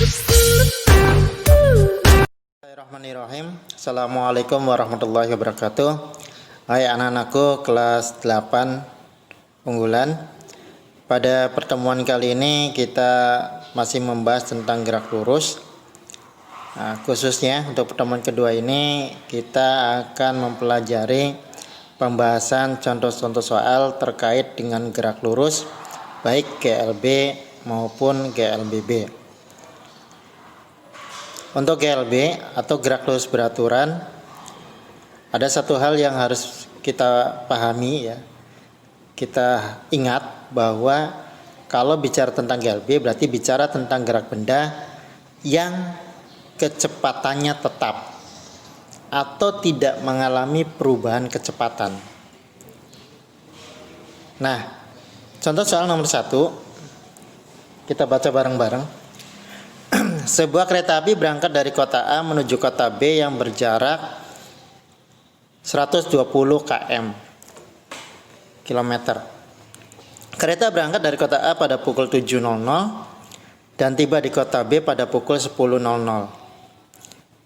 Bismillahirrahmanirrahim. Assalamualaikum warahmatullahi wabarakatuh. Hai anak-anakku kelas 8 unggulan. Pada pertemuan kali ini kita masih membahas tentang gerak lurus. Khususnya untuk pertemuan kedua ini kita akan mempelajari pembahasan contoh-contoh soal terkait dengan gerak lurus baik GLB maupun GLBB. Untuk GLB atau gerak lurus beraturan, ada satu hal yang harus kita pahami ya. Kita ingat bahwa kalau bicara tentang GLB berarti bicara tentang gerak benda yang kecepatannya tetap atau tidak mengalami perubahan kecepatan. Nah, contoh soal nomor 1 kita baca bareng-bareng. Sebuah kereta api berangkat dari kota A menuju kota B yang berjarak 120 km. Kereta berangkat dari kota A pada pukul 7.00 dan tiba di kota B pada pukul 10.00.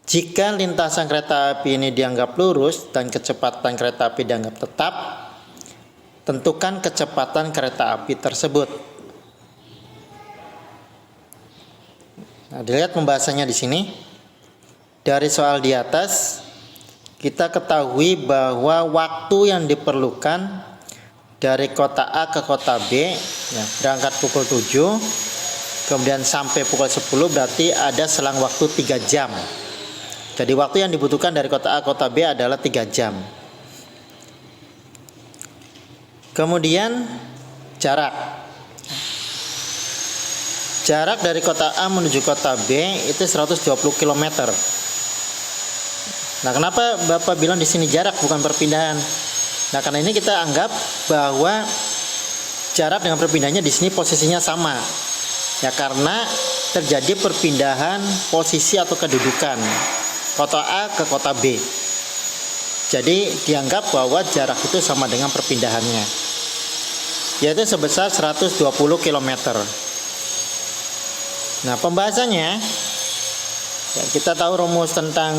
Jika lintasan kereta api ini dianggap lurus dan kecepatan kereta api dianggap tetap, tentukan kecepatan kereta api tersebut. Nah, dilihat pembahasannya di sini. Dari soal di atas kita ketahui bahwa waktu yang diperlukan dari kota A ke kota B ya, berangkat pukul 7 kemudian sampai pukul 10 berarti ada selang waktu 3 jam. Jadi waktu yang dibutuhkan dari kota A ke kota B adalah 3 jam. Kemudian jarak dari kota A menuju kota B itu 120 km. Nah, kenapa Bapak bilang di sini jarak bukan perpindahan? Nah, karena ini kita anggap bahwa jarak dengan perpindahannya di sini posisinya sama. Ya, karena terjadi perpindahan posisi atau kedudukan kota A ke kota B. Jadi dianggap bahwa jarak itu sama dengan perpindahannya, yaitu sebesar 120 km. Nah, pembahasannya ya, kita tahu rumus tentang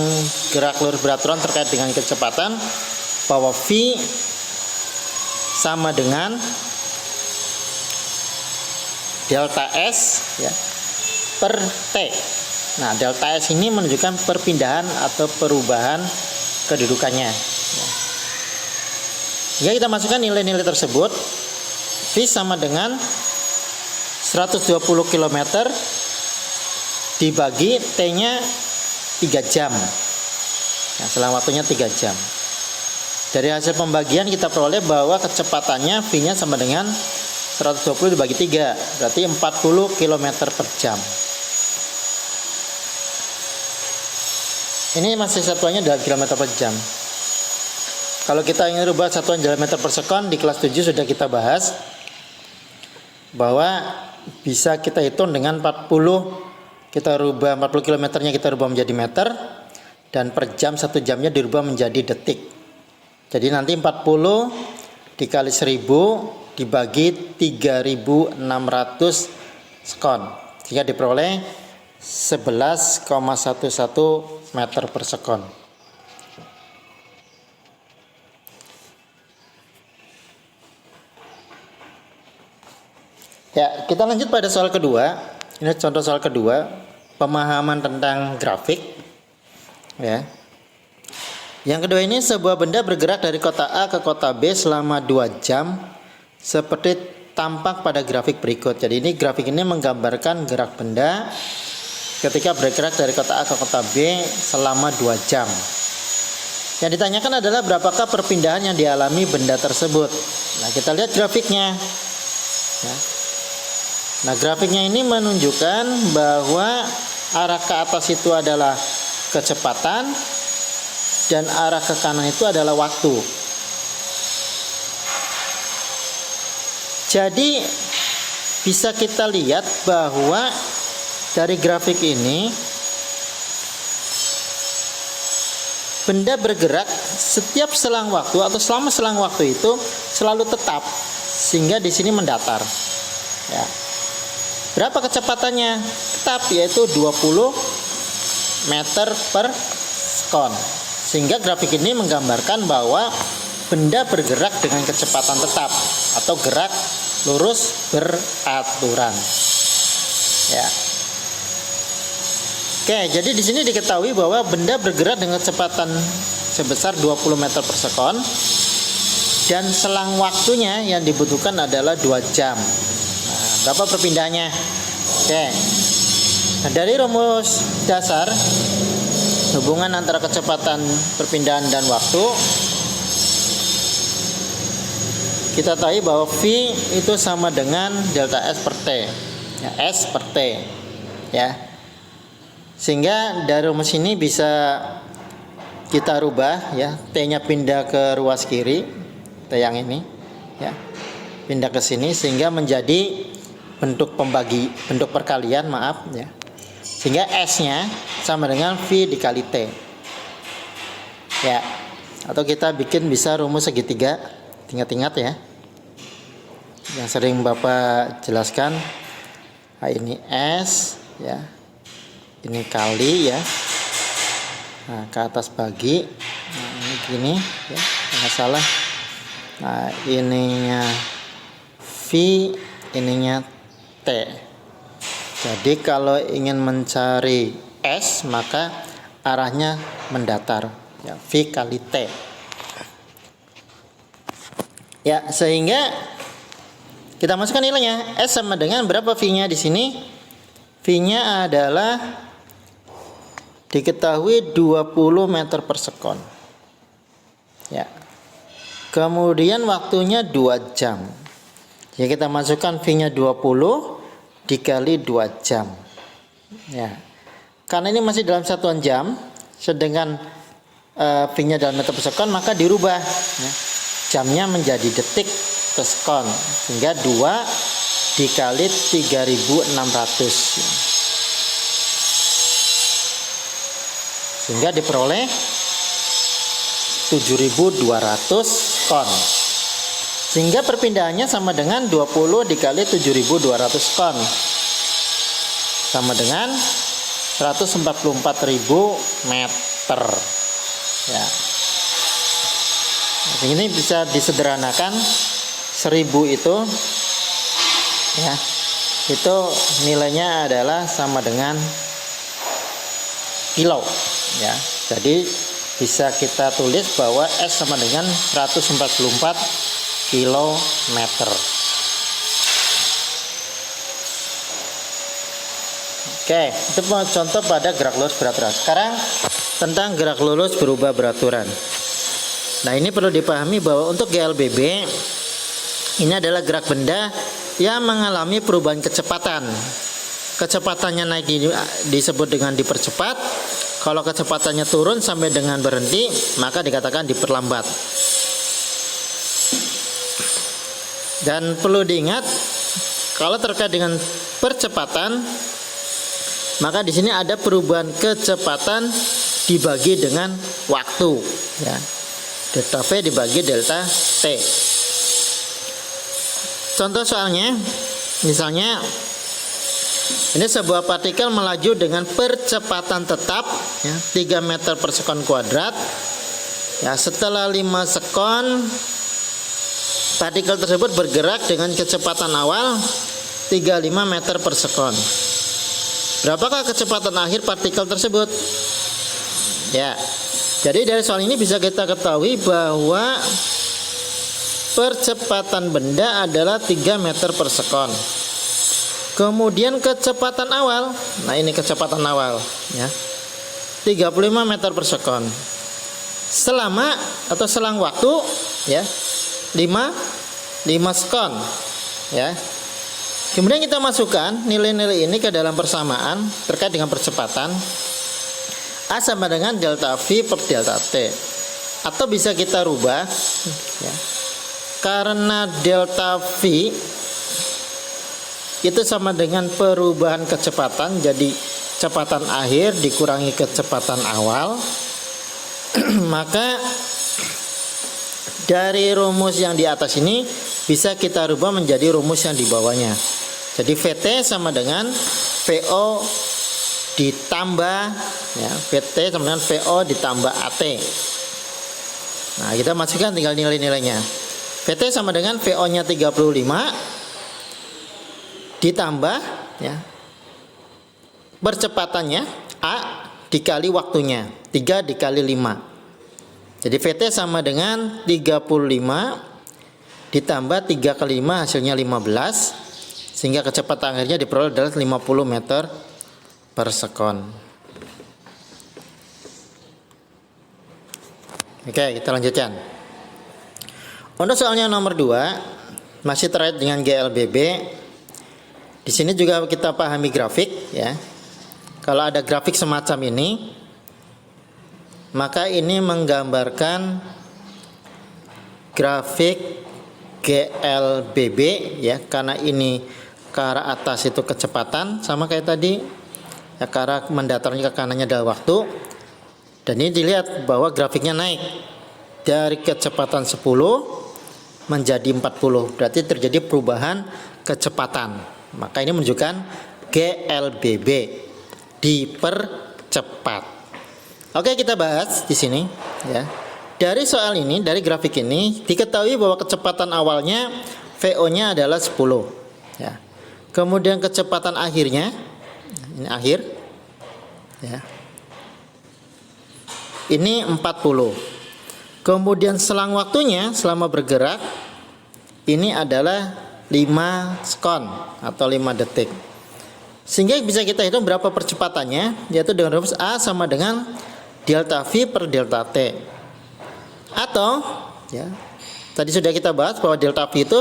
gerak lurus beraturan terkait dengan kecepatan bahwa V sama dengan delta S ya, per T. Nah, delta S ini menunjukkan perpindahan atau perubahan kedudukannya ya. Jika kita masukkan nilai-nilai tersebut, V sama dengan 120 km dibagi T-nya 3 jam. Nah, selang waktunya 3 jam. Dari hasil pembagian kita peroleh bahwa kecepatannya V-nya sama dengan 120 dibagi 3, berarti 40 km per jam. Ini masih satuannya adalah kilometer per jam. Kalau kita ingin rubah satuan kilometer per sekon di kelas 7 sudah kita bahas bahwa bisa kita hitung dengan 40, kita rubah 40 km-nya kita rubah menjadi meter, dan per jam 1 jamnya dirubah menjadi detik. Jadi nanti 40 dikali 1000 dibagi 3600 sekon, sehingga diperoleh 11,11 meter per sekon. Ya, kita lanjut pada soal kedua. Ini contoh soal kedua, pemahaman tentang grafik ya. Yang kedua ini, sebuah benda bergerak dari kota A ke kota B selama 2 jam seperti tampak pada grafik berikut. Jadi ini grafik ini menggambarkan gerak benda ketika bergerak dari kota A ke kota B selama 2 jam. Yang ditanyakan adalah berapakah perpindahan yang dialami benda tersebut. Nah, kita lihat grafiknya ya. Nah, grafiknya ini menunjukkan bahwa arah ke atas itu adalah kecepatan dan arah ke kanan itu adalah waktu. Jadi bisa kita lihat bahwa dari grafik ini benda bergerak setiap selang waktu atau selama selang waktu itu selalu tetap, sehingga di sini mendatar. Ya. Berapa kecepatannya? Tetap, yaitu 20 meter per sekon. Sehingga grafik ini menggambarkan bahwa benda bergerak dengan kecepatan tetap atau gerak lurus beraturan. Ya. Oke, jadi di sini diketahui bahwa benda bergerak dengan kecepatan sebesar 20 meter per sekon dan selang waktunya yang dibutuhkan adalah 2 jam. Nah, berapa perpindahannya? Oke. Nah, dari rumus dasar hubungan antara kecepatan perpindahan dan waktu, kita tahu bahwa V itu sama dengan delta S per T. Ya, S per T. Ya. Sehingga dari rumus ini bisa kita rubah, ya, T-nya pindah ke ruas kiri, T yang ini, ya, pindah ke sini sehingga menjadi bentuk perkalian, maaf, ya. Sehingga S-nya sama dengan V dikali T. Ya. Atau kita bikin bisa rumus segitiga, ingat-ingat ya. Yang sering Bapak jelaskan. Nah, ini S, ya. Ini kali, ya. Nah, ke atas bagi. Nah, ini gini, ya, nggak salah. Nah, ininya V, ininya T. Jadi kalau ingin mencari S, maka arahnya mendatar, ya, V kali T. Ya, sehingga kita masukkan nilainya. S sama dengan berapa V-nya di sini? V-nya adalah diketahui 20 meter per sekon. Ya. Kemudian waktunya 2 jam. Ya, kita masukkan V-nya 20 dikali 2 jam. Ya. Karena ini masih dalam satuan jam, sedangkan V-nya dalam meter per sekon, maka dirubah, ya. Jamnya menjadi detik per sekon, sehingga 2 dikali 3600, ya. Sehingga diperoleh 7200 ton. Sehingga perpindahannya sama dengan 20 dikali 7200 ton, sama dengan 144.000 meter, ya. Ini bisa disederhanakan, 1000 itu, ya, itu nilainya adalah sama dengan kilo, ya. Jadi bisa kita tulis bahwa S sama dengan 144 kilometer. Oke, itu contoh pada gerak lurus beraturan. Sekarang tentang gerak lurus berubah beraturan. Nah, ini perlu dipahami bahwa untuk GLBB ini adalah gerak benda yang mengalami perubahan kecepatan. Kecepatannya naik disebut dengan dipercepat. Kalau kecepatannya turun sampai dengan berhenti, maka dikatakan diperlambat. Dan perlu diingat, kalau terkait dengan percepatan, maka di sini ada perubahan kecepatan dibagi dengan waktu, ya. Delta V dibagi delta T. Contoh soalnya, misalnya ini sebuah partikel melaju dengan percepatan tetap, ya, 3 meter per sekon kuadrat. Ya, setelah 5 sekon, partikel tersebut bergerak dengan kecepatan awal 35 meter per sekon. Berapakah kecepatan akhir partikel tersebut? Ya, jadi dari soal ini bisa kita ketahui bahwa percepatan benda adalah 3 meter per sekon. Kemudian kecepatan awal, nah ini kecepatan awal, ya, 35 meter per sekon. Selama atau selang waktu, ya, 5 sekon, ya. Kemudian kita masukkan nilai-nilai ini ke dalam persamaan terkait dengan percepatan. A sama dengan delta V per delta T. Atau bisa kita rubah, ya, karena delta V itu sama dengan perubahan kecepatan, jadi kecepatan akhir dikurangi kecepatan awal. Maka dari rumus yang di atas ini bisa kita rubah menjadi rumus yang di bawahnya. Jadi VT sama dengan VO ditambah ya, VT sama dengan VO ditambah AT. Nah, kita masukkan tinggal nilai-nilainya. VT sama dengan VO-nya 35 ditambah ya, percepatannya A dikali waktunya 3 dikali 5. Jadi VT sama dengan 35 ditambah 3 kali 5 hasilnya 15, sehingga kecepatan akhirnya diperoleh adalah 50 meter per sekon. Oke, kita lanjutkan. Untuk soalnya nomor 2 masih terkait dengan GLBB. Di sini juga kita pahami grafik ya. Kalau ada grafik semacam ini, maka ini menggambarkan grafik GLBB ya, karena ini ke arah atas itu kecepatan sama kayak tadi ya, ke arah mendatarnya ke kanannya adalah waktu. Dan ini dilihat bahwa grafiknya naik dari kecepatan 10 menjadi 40, berarti terjadi perubahan kecepatan. Maka ini menunjukkan GLBB dipercepat. Oke, kita bahas di sini ya. Dari soal ini, dari grafik ini diketahui bahwa kecepatan awalnya VO-nya adalah 10 ya. Kemudian kecepatan akhirnya ini akhir ya. Ini 40. Kemudian selang waktunya selama bergerak ini adalah 5 sekon atau 5 detik. Sehingga bisa kita hitung berapa percepatannya, yaitu dengan rumus A sama dengan delta V per delta T. Atau ya, tadi sudah kita bahas bahwa delta V itu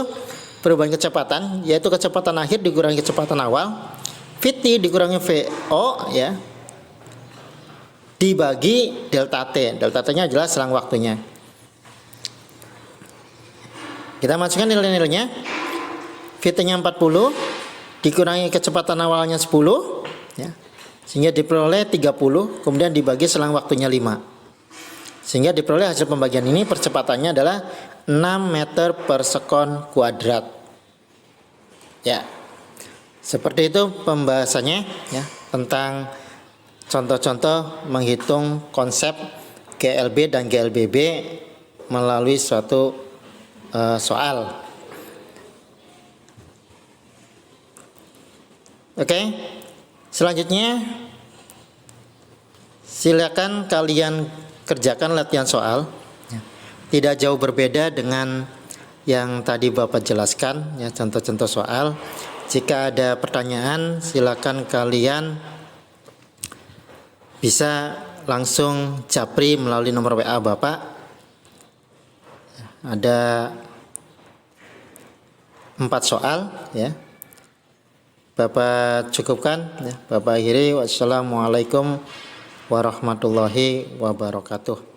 perubahan kecepatan, yaitu kecepatan akhir dikurangi kecepatan awal, Vt dikurangi VO ya, dibagi delta T. Delta T-nya adalah selang waktunya. Kita masukkan nilai-nilainya. Vt-nya 40 dikurangi kecepatan awalnya 10 ya, sehingga diperoleh 30, kemudian dibagi selang waktunya 5. Sehingga diperoleh hasil pembagian ini percepatannya adalah 6 meter per sekon kuadrat. Ya. Seperti itu pembahasannya ya, tentang contoh-contoh menghitung konsep GLB dan GLBB melalui suatu soal. Oke, selanjutnya silakan kalian kerjakan latihan soal. Tidak jauh berbeda dengan yang tadi Bapak jelaskan ya, contoh-contoh soal. Jika ada pertanyaan silakan kalian bisa langsung japri melalui nomor WA Bapak. Ada 4 soal ya. Bapak cukupkan ya. Bapak akhiri. Wassalamualaikum warahmatullahi wabarakatuh.